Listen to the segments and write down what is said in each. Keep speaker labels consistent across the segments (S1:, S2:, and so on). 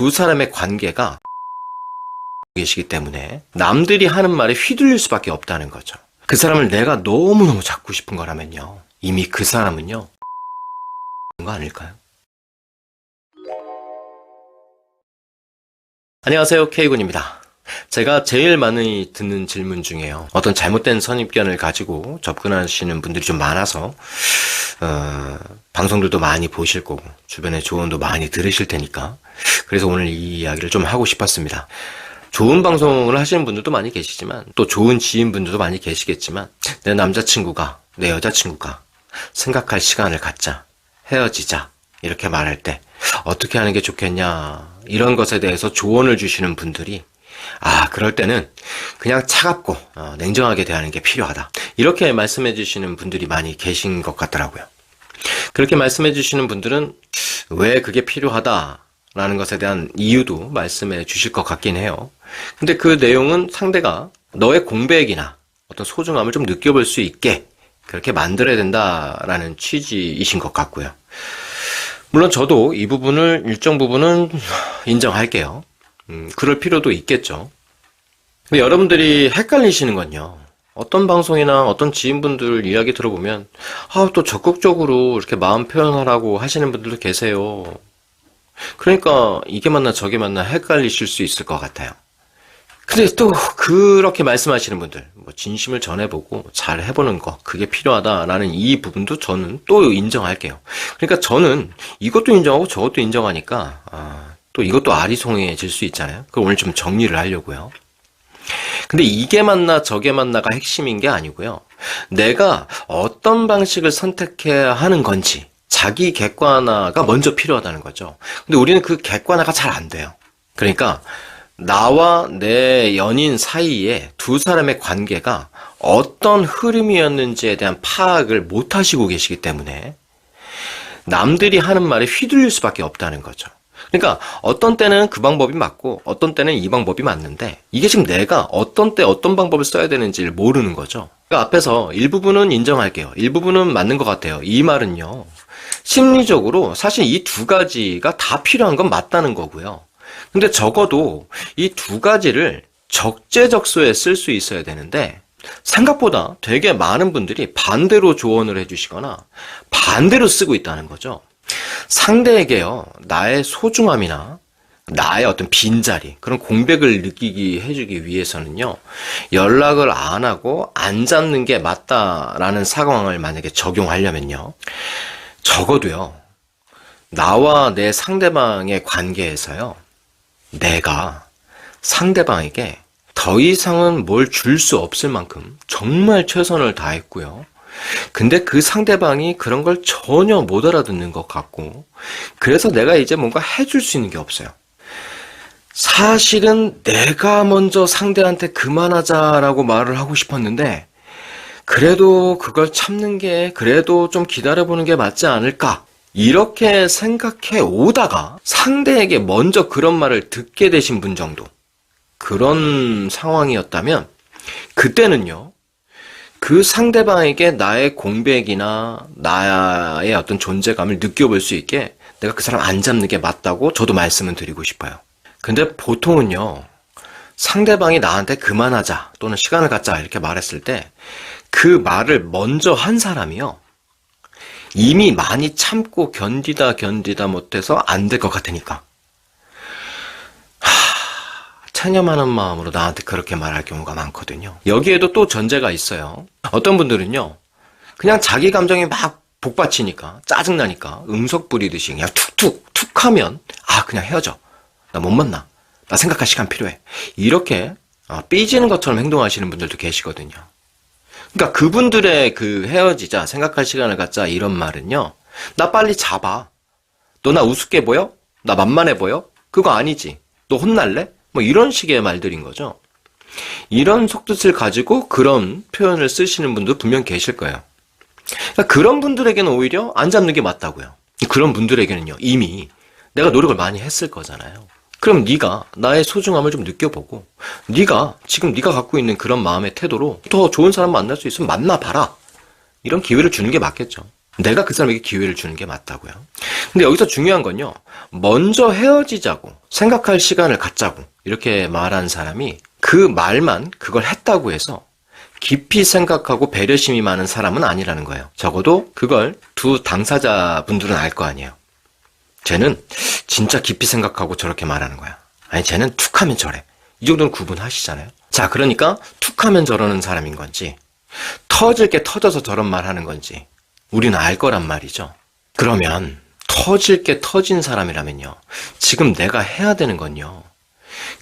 S1: 두 사람의 관계가 계시기 때문에 남들이 하는 말에 휘둘릴 수밖에 없다는 거죠. 그 사람을 내가 너무너무 잡고 싶은 거라면요, 이미 그 사람은요 거 아닐까요? 안녕하세요, K군입니다. 제가 제일 많이 듣는 질문 중에요, 어떤 잘못된 선입견을 가지고 접근하시는 분들이 좀 많아서 방송들도 많이 보실 거고 주변에 조언도 많이 들으실 테니까, 그래서 오늘 이 이야기를 좀 하고 싶었습니다. 좋은 방송을 하시는 분들도 많이 계시지만, 또 좋은 지인분들도 많이 계시겠지만, 내 남자친구가, 내 여자친구가 생각할 시간을 갖자, 헤어지자 이렇게 말할 때 어떻게 하는 게 좋겠냐, 이런 것에 대해서 조언을 주시는 분들이, 그럴 때는 그냥 차갑고 냉정하게 대하는 게 필요하다, 이렇게 말씀해 주시는 분들이 많이 계신 것 같더라고요. 그렇게 말씀해 주시는 분들은 왜 그게 필요하다라는 것에 대한 이유도 말씀해 주실 것 같긴 해요. 근데 그 내용은 상대가 너의 공백이나 어떤 소중함을 좀 느껴볼 수 있게 그렇게 만들어야 된다라는 취지이신 것 같고요. 물론 저도 이 부분을 일정 부분은 인정할게요. 그럴 필요도 있겠죠. 근데 여러분들이 헷갈리시는 건요, 어떤 방송이나 어떤 지인분들 이야기 들어보면 또 적극적으로 이렇게 마음 표현하라고 하시는 분들도 계세요. 그러니까 이게 맞나 저게 맞나 헷갈리실 수 있을 것 같아요. 근데 또 그렇게 말씀하시는 분들, 진심을 전해보고 잘 해보는 거, 그게 필요하다라는 이 부분도 저는 또 인정할게요. 그러니까 저는 이것도 인정하고 저것도 인정하니까 또 이것도 아리송해질 수 있잖아요. 그걸 오늘 좀 정리를 하려고요. 근데 이게 맞나 저게 맞나가 핵심인 게 아니고요, 내가 어떤 방식을 선택해야 하는 건지 자기 객관화가 먼저 필요하다는 거죠. 근데 우리는 그 객관화가 잘 안 돼요. 그러니까 나와 내 연인 사이에 두 사람의 관계가 어떤 흐름이었는지에 대한 파악을 못 하시고 계시기 때문에 남들이 하는 말에 휘둘릴 수밖에 없다는 거죠. 그러니까 어떤 때는 그 방법이 맞고 어떤 때는 이 방법이 맞는데, 이게 지금 내가 어떤 때 어떤 방법을 써야 되는지를 모르는 거죠. 그러니까 앞에서 일부분은 인정할게요, 일부분은 맞는 것 같아요, 이 말은요, 심리적으로 사실 이 두 가지가 다 필요한 건 맞다는 거고요. 근데 적어도 이 두 가지를 적재적소에 쓸 수 있어야 되는데, 생각보다 되게 많은 분들이 반대로 조언을 해주시거나 반대로 쓰고 있다는 거죠. 상대에게요, 나의 소중함이나 나의 어떤 빈자리, 그런 공백을 느끼게 해주기 위해서는요, 연락을 안 하고 안 잡는 게 맞다라는 상황을 만약에 적용하려면요, 적어도요, 나와 내 상대방의 관계에서요, 내가 상대방에게 더 이상은 뭘 줄 수 없을 만큼 정말 최선을 다했고요. 근데 그 상대방이 그런 걸 전혀 못 알아듣는 것 같고, 그래서 내가 이제 뭔가 해줄 수 있는 게 없어요. 사실은 내가 먼저 상대한테 그만하자라고 말을 하고 싶었는데, 그래도 그걸 참는 게, 그래도 좀 기다려보는 게 맞지 않을까, 이렇게 생각해 오다가 상대에게 먼저 그런 말을 듣게 되신 분 정도, 그런 상황이었다면 그때는요, 그 상대방에게 나의 공백이나 나의 어떤 존재감을 느껴볼 수 있게 내가 그 사람 안 잡는 게 맞다고 저도 말씀을 드리고 싶어요. 근데 보통은요, 상대방이 나한테 그만하자 또는 시간을 갖자 이렇게 말했을 때 그 말을 먼저 한 사람이요, 이미 많이 참고 견디다 못해서 안 될 것 같으니까 체념하는 마음으로 나한테 그렇게 말할 경우가 많거든요. 여기에도 또 전제가 있어요. 어떤 분들은요, 그냥 자기 감정이 막 복받치니까, 짜증나니까 음속 부리듯이 그냥 툭툭 하면 그냥 헤어져, 나 못 만나, 나 생각할 시간 필요해, 이렇게 삐지는 것처럼 행동하시는 분들도 계시거든요. 그러니까 그분들의 그 헤어지자, 생각할 시간을 갖자, 이런 말은요, 나 빨리 잡아, 너 나 우습게 보여? 나 만만해 보여? 그거 아니지, 너 혼날래? 이런 식의 말들인 거죠. 이런 속뜻을 가지고 그런 표현을 쓰시는 분도 분명 계실 거예요. 그러니까 그런 분들에게는 오히려 안 잡는 게 맞다고요. 그런 분들에게는요, 이미 내가 노력을 많이 했을 거잖아요. 그럼 네가 나의 소중함을 좀 느껴보고, 네가 지금 네가 갖고 있는 그런 마음의 태도로 더 좋은 사람 만날 수 있으면 만나봐라, 이런 기회를 주는 게 맞겠죠. 내가 그 사람에게 기회를 주는 게 맞다고요. 근데 여기서 중요한 건요. 먼저 헤어지자고 생각할 시간을 갖자고 이렇게 말한 사람이 그 말만 그걸 했다고 해서 깊이 생각하고 배려심이 많은 사람은 아니라는 거예요. 적어도 그걸 두 당사자분들은 알 거 아니에요. 쟤는 진짜 깊이 생각하고 저렇게 말하는 거야. 아니 쟤는 툭하면 저래. 이 정도는 구분하시잖아요. 자, 그러니까 툭하면 저러는 사람인 건지 터질 게 터져서 저런 말 하는 건지 우리는 알 거란 말이죠. 그러면 터질 게 터진 사람이라면요. 지금 내가 해야 되는 건요.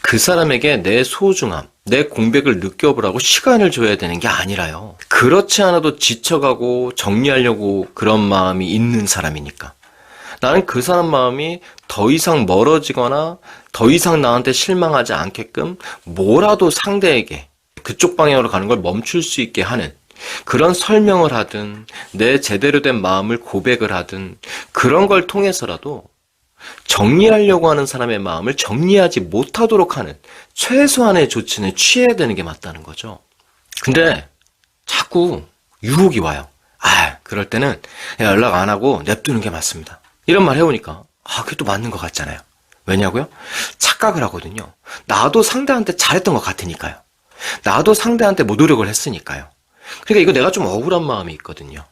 S1: 그 사람에게 내 소중함, 내 공백을 느껴보라고 시간을 줘야 되는 게 아니라요. 그렇지 않아도 지쳐가고 정리하려고 그런 마음이 있는 사람이니까. 나는 그 사람 마음이 더 이상 멀어지거나 더 이상 나한테 실망하지 않게끔 뭐라도 상대에게 그쪽 방향으로 가는 걸 멈출 수 있게 하는 그런 설명을 하든 내 제대로 된 마음을 고백을 하든 그런 걸 통해서라도 정리하려고 하는 사람의 마음을 정리하지 못하도록 하는 최소한의 조치는 취해야 되는 게 맞다는 거죠. 근데 자꾸 유혹이 와요. 그럴 때는 그냥 연락 안 하고 냅두는 게 맞습니다. 이런 말 해오니까 그게 또 맞는 것 같잖아요. 왜냐고요? 착각을 하거든요. 나도 상대한테 잘했던 것 같으니까요. 나도 상대한테 뭐 노력을 했으니까요. 그러니까 이거 내가 좀 억울한 마음이 있거든요.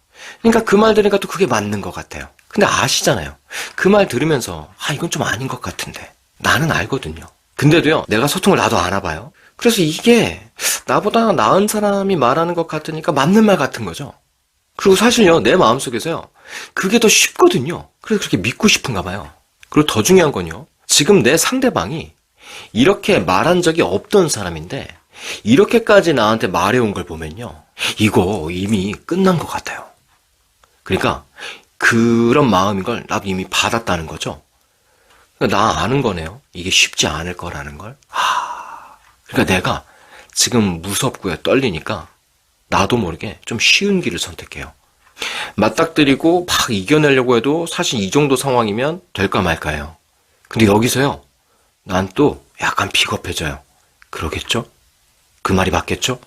S1: 그러니까 그 말 들으니까 또 그게 맞는 것 같아요. 근데 아시잖아요. 그 말 들으면서 이건 좀 아닌 것 같은데 나는 알거든요. 근데도요, 내가 소통을 나도 안 해봐요. 그래서 이게 나보다 나은 사람이 말하는 것 같으니까 맞는 말 같은 거죠. 그리고 사실요, 내 마음속에서요, 그게 더 쉽거든요. 그래서 그렇게 믿고 싶은가 봐요. 그리고 더 중요한 건요, 지금 내 상대방이 이렇게 말한 적이 없던 사람인데 이렇게까지 나한테 말해온 걸 보면요, 이거 이미 끝난 것 같아요. 그러니까 그런 마음인 걸 나도 이미 받았다는 거죠. 그러니까 나 아는 거네요. 이게 쉽지 않을 거라는 걸. 그러니까 내가 지금 무섭고요, 떨리니까 나도 모르게 좀 쉬운 길을 선택해요. 맞닥뜨리고 막 이겨내려고 해도 사실 이 정도 상황이면 될까 말까요. 근데 여기서요, 난 또 약간 비겁해져요. 그러겠죠? 그 말이 맞겠죠?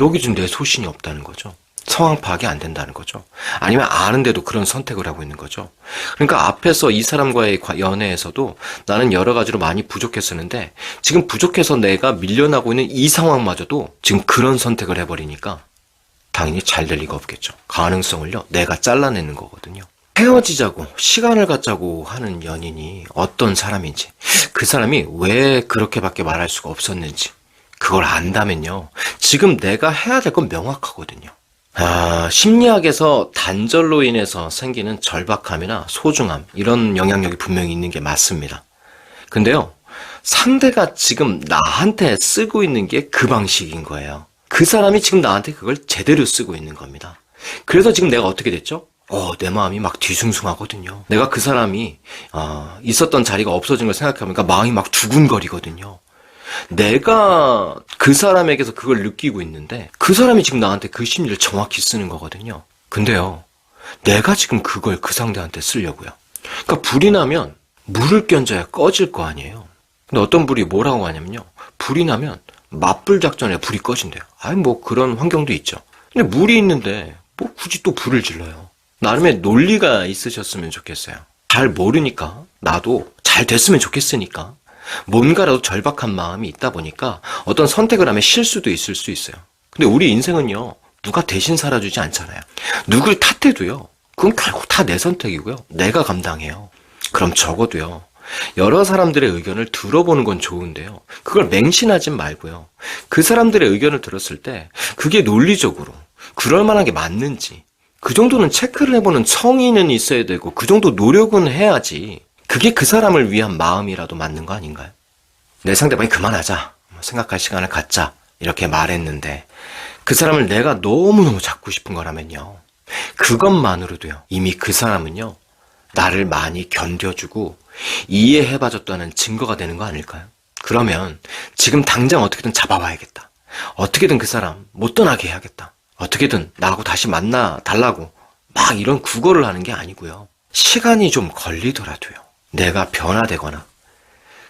S1: 여기 좀 내 소신이 없다는 거죠. 상황 파악이 안 된다는 거죠. 아니면 아는데도 그런 선택을 하고 있는 거죠. 그러니까 앞에서 이 사람과의 연애에서도 나는 여러 가지로 많이 부족했었는데 지금 부족해서 내가 밀려나고 있는 이 상황마저도 지금 그런 선택을 해버리니까 당연히 잘 될 리가 없겠죠. 가능성을요, 내가 잘라내는 거거든요. 헤어지자고 시간을 갖자고 하는 연인이 어떤 사람인지, 그 사람이 왜 그렇게밖에 말할 수가 없었는지 그걸 안다면요, 지금 내가 해야 될 건 명확하거든요. 심리학에서 단절로 인해서 생기는 절박함이나 소중함, 이런 영향력이 분명히 있는 게 맞습니다. 근데요, 상대가 지금 나한테 쓰고 있는 게 그 방식인 거예요. 그 사람이 지금 나한테 그걸 제대로 쓰고 있는 겁니다. 그래서 지금 내가 어떻게 됐죠? 내 마음이 막 뒤숭숭하거든요. 내가 그 사람이 있었던 자리가 없어진 걸 생각해보니까 마음이 막 두근거리거든요. 내가 그 사람에게서 그걸 느끼고 있는데 그 사람이 지금 나한테 그 심리를 정확히 쓰는 거거든요. 근데요, 내가 지금 그걸 그 상대한테 쓰려고요. 그러니까 불이 나면 물을 끼얹어야 꺼질 거 아니에요. 근데 어떤 분이 뭐라고 하냐면요, 불이 나면 맞불 작전에 불이 꺼진대요. 뭐 그런 환경도 있죠. 근데 물이 있는데 뭐 굳이 또 불을 질러요. 나름의 논리가 있으셨으면 좋겠어요. 잘 모르니까, 나도 잘 됐으면 좋겠으니까 뭔가라도 절박한 마음이 있다 보니까 어떤 선택을 하면 실수도 있을 수 있어요. 근데 우리 인생은요, 누가 대신 살아주지 않잖아요. 누굴 탓해도요, 그건 결국 다 내 선택이고요, 내가 감당해요. 그럼 적어도요, 여러 사람들의 의견을 들어보는 건 좋은데요, 그걸 맹신하진 말고요, 그 사람들의 의견을 들었을 때 그게 논리적으로 그럴 만한 게 맞는지 그 정도는 체크를 해보는 성의는 있어야 되고 그 정도 노력은 해야지 그게 그 사람을 위한 마음이라도 맞는 거 아닌가요? 내 상대방이 그만하자, 생각할 시간을 갖자 이렇게 말했는데 그 사람을 내가 너무너무 잡고 싶은 거라면요, 그것만으로도요, 이미 그 사람은요, 나를 많이 견뎌주고 이해해봐줬다는 증거가 되는 거 아닐까요? 그러면 지금 당장 어떻게든 잡아봐야겠다. 어떻게든 그 사람 못 떠나게 해야겠다. 어떻게든 나하고 다시 만나 달라고 막 이런 구걸을 하는 게 아니고요, 시간이 좀 걸리더라도요, 내가 변화되거나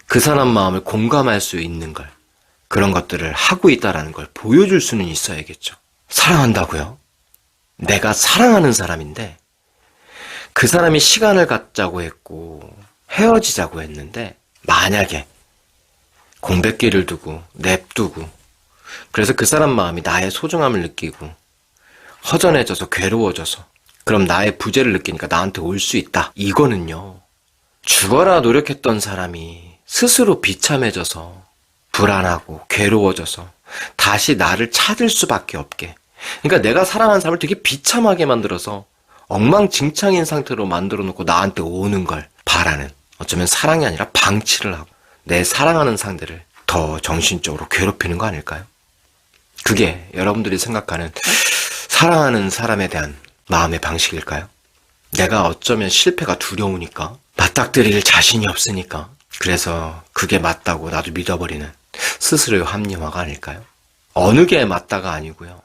S1: 그 사람 마음을 공감할 수 있는 걸, 그런 것들을 하고 있다라는 걸 보여줄 수는 있어야겠죠. 사랑한다고요? 내가 사랑하는 사람인데 그 사람이 시간을 갖자고 했고 헤어지자고 했는데 만약에 공백기를 두고 냅두고 그래서 그 사람 마음이 나의 소중함을 느끼고 허전해져서 괴로워져서 그럼 나의 부재를 느끼니까 나한테 올 수 있다. 이거는요. 죽어라 노력했던 사람이 스스로 비참해져서 불안하고 괴로워져서 다시 나를 찾을 수밖에 없게. 그러니까 내가 사랑하는 사람을 되게 비참하게 만들어서 엉망진창인 상태로 만들어 놓고 나한테 오는 걸 바라는, 어쩌면 사랑이 아니라 방치를 하고 내 사랑하는 상대를 더 정신적으로 괴롭히는 거 아닐까요? 그게 여러분들이 생각하는 사랑하는 사람에 대한 마음의 방식일까요? 내가 어쩌면 실패가 두려우니까, 맞닥뜨릴 자신이 없으니까, 그래서 그게 맞다고 나도 믿어버리는 스스로의 합리화가 아닐까요? 어느 게 맞다가 아니고요.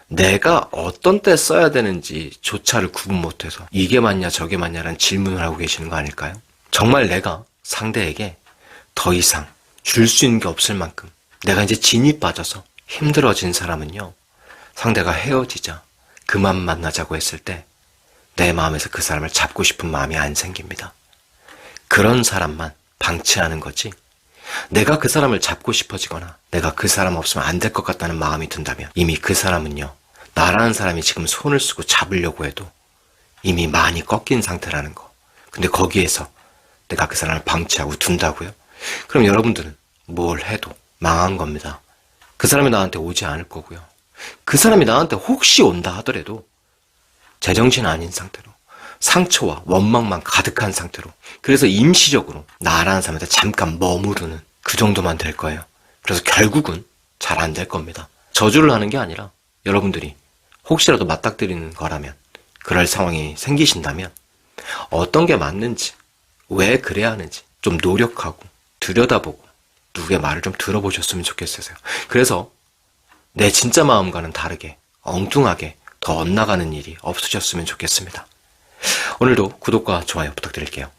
S1: 내가 어떤 때 써야 되는지 조차를 구분 못해서 이게 맞냐 저게 맞냐라는 질문을 하고 계시는 거 아닐까요? 정말 내가 상대에게 더 이상 줄 수 있는 게 없을 만큼 내가 이제 진이 빠져서 힘들어진 사람은요. 상대가 헤어지자 그만 만나자고 했을 때 내 마음에서 그 사람을 잡고 싶은 마음이 안 생깁니다. 그런 사람만 방치하는 거지, 내가 그 사람을 잡고 싶어지거나 내가 그 사람 없으면 안 될 것 같다는 마음이 든다면 이미 그 사람은요, 나라는 사람이 지금 손을 쓰고 잡으려고 해도 이미 많이 꺾인 상태라는 거. 근데 거기에서 내가 그 사람을 방치하고 둔다고요? 그럼 여러분들은 뭘 해도 망한 겁니다. 그 사람이 나한테 오지 않을 거고요. 그 사람이 나한테 혹시 온다 하더라도 제정신 아닌 상태로, 상처와 원망만 가득한 상태로, 그래서 임시적으로 나라는 사람한테 잠깐 머무르는 그 정도만 될 거예요. 그래서 결국은 잘 안 될 겁니다. 저주를 하는 게 아니라 여러분들이 혹시라도 맞닥뜨리는 거라면, 그럴 상황이 생기신다면 어떤 게 맞는지, 왜 그래야 하는지 좀 노력하고 들여다보고 누구의 말을 좀 들어보셨으면 좋겠어요. 그래서 내 진짜 마음과는 다르게 엉뚱하게 더 엇나가는 일이 없으셨으면 좋겠습니다. 오늘도 구독과 좋아요 부탁드릴게요.